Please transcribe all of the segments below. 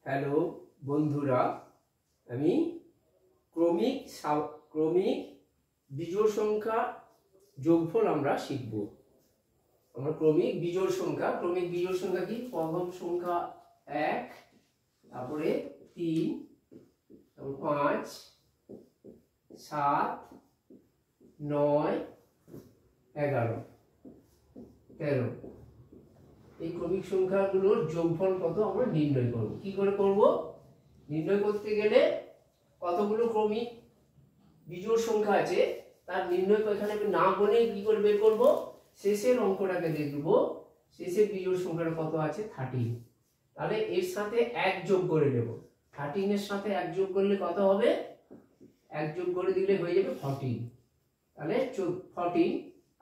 Hello বন্ধুরা, আমি ক্রমিক বিজোড় সংখ্যা যোগফল আমরা শিখব। আমরা ক্রমিক বিজোড় সংখ্যা কি? প্রথম সংখ্যা 1, তারপরে 3, তারপর 5, 7, 9, 11, 13। এই ক্রমিক সংখ্যাগুলোর যোগফল কত আমরা নির্ণয় করব। কি করে করব? নির্ণয় করতে গেলে কতগুলো ক্রমিক বিজোড় সংখ্যা আছে তার নির্ণয় এখানে না বলে কি করে বের করব? শেষের অঙ্কটাকে দেখব, শেষের বিজোড় সংখ্যাটা কত আছে 13। তাহলে এর সাথে 1 যোগ করে দেব। 13 এর সাথে 1 যোগ করলে কত হবে? 1 যোগ করে দিলে হয়ে যাবে 14। তাহলে 14।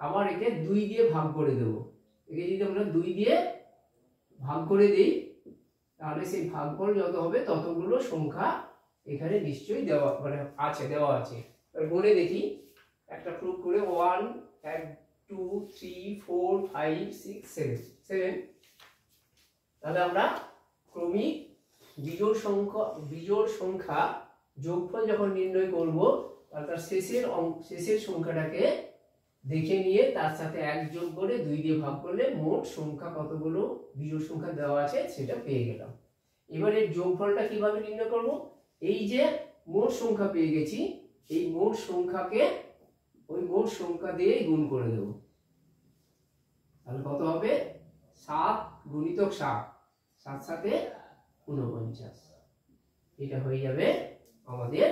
আবার একে 2 দিয়ে ভাগ করে দেব। একে যদি আমরা 2 দিয়ে ভাগ করে দিই তাহলে সেই ভাগফল যত হবে ততগুলো সংখ্যা এখানে নিশ্চয়ই দেওয়া আছে। গুণে দেখি একটা প্রুফ করে 1 2 3 4 5 6 7। তাহলে আমরা ক্রমিক বিজোড় সংখ্যা যোগফল যখন নির্ণয় করব তাহলে তার শেষের সংখ্যাটাকে দেখে নিয়ে তার সাথে 1 যোগ করে 2 দিয়ে ভাগ করলে মোট সংখ্যা কতগুলো বিজোড় সংখ্যা দেওয়া আছে সেটা পেয়ে গেলাম। এবার এর যোগফলটা কিভাবে নির্ণয় করব? এই যে মোট সংখ্যা পেয়ে গেছি, এই মোট সংখ্যাকে ওই মোট সংখ্যা দিয়ে গুণ করে দেব। তাহলে কত হবে? 7 গুণিতক 7, 7 সাথে 49। এটা হয়ে যাবে আমাদের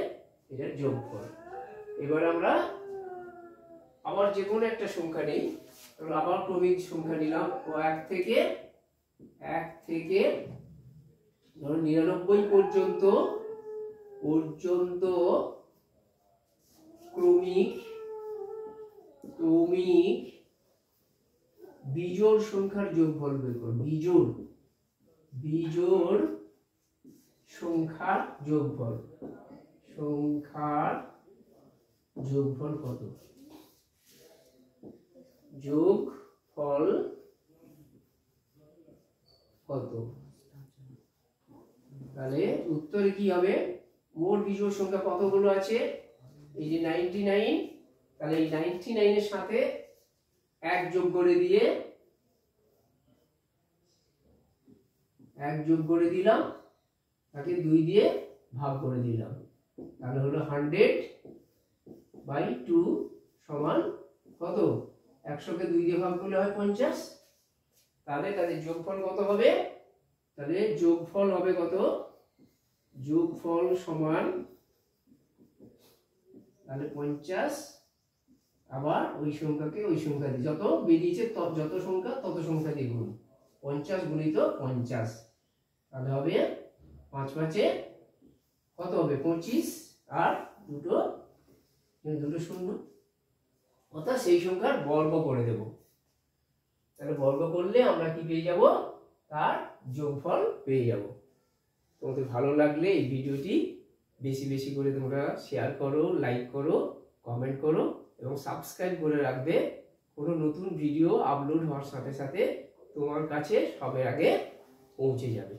এটার যোগফল। এবার আমরা আবার যে কোনো একটা সংখ্যা নেই, আবার ক্রমিক সংখ্যা নিলাম। ও 1 থেকে ধরো 99 পর্যন্ত ক্রমিক বিজোড় সংখ্যার যোগফল বের করব। বিজোড় সংখ্যার যোগফল কত? যোগফল কত? তাহলে উত্তরে কি হবে? মোট বিজোড় সংখ্যা কতগুলো আছে? এই যে 99। তাহলে এই 99 এর সাথে 1 যোগ করে দিলাম, তাকে 2 দিয়ে ভাগ করে দিলাম। তাহলে হলো 100/2 সমান কত? 100 কে 2 দিয়ে ভাগ করলে হয় 50। তাহলে তাদের যোগফল কত হবে? তাহলে যোগফল হবে কত? যোগফল সমান তাহলে 50। আবার ওই সংখ্যাকে ওই সংখ্যা দিয়ে যত বেরিয়েছে যত সংখ্যা তত সংখ্যা দিয়ে গুণ। 50 গুণিত 50। তাহলে হবে 5 5 কত হবে? 25 আর দুটো শূন্য, অর্থাৎ সেই সংখ্যার বর্গ করে দেব। তাহলে বর্গ করলে আমরা কি পেয়ে যাব? তার যোগফল পেয়ে যাব। তোমাদের ভালো লাগলে এই ভিডিওটি বেশি বেশি করে তোমরা শেয়ার করো, লাইক করো, কমেন্ট করো এবং সাবস্ক্রাইব করে রাখবে। কোনো নতুন ভিডিও আপলোড হওয়ার সাথে সাথে তোমার কাছে সবার আগে পৌঁছে যাবে।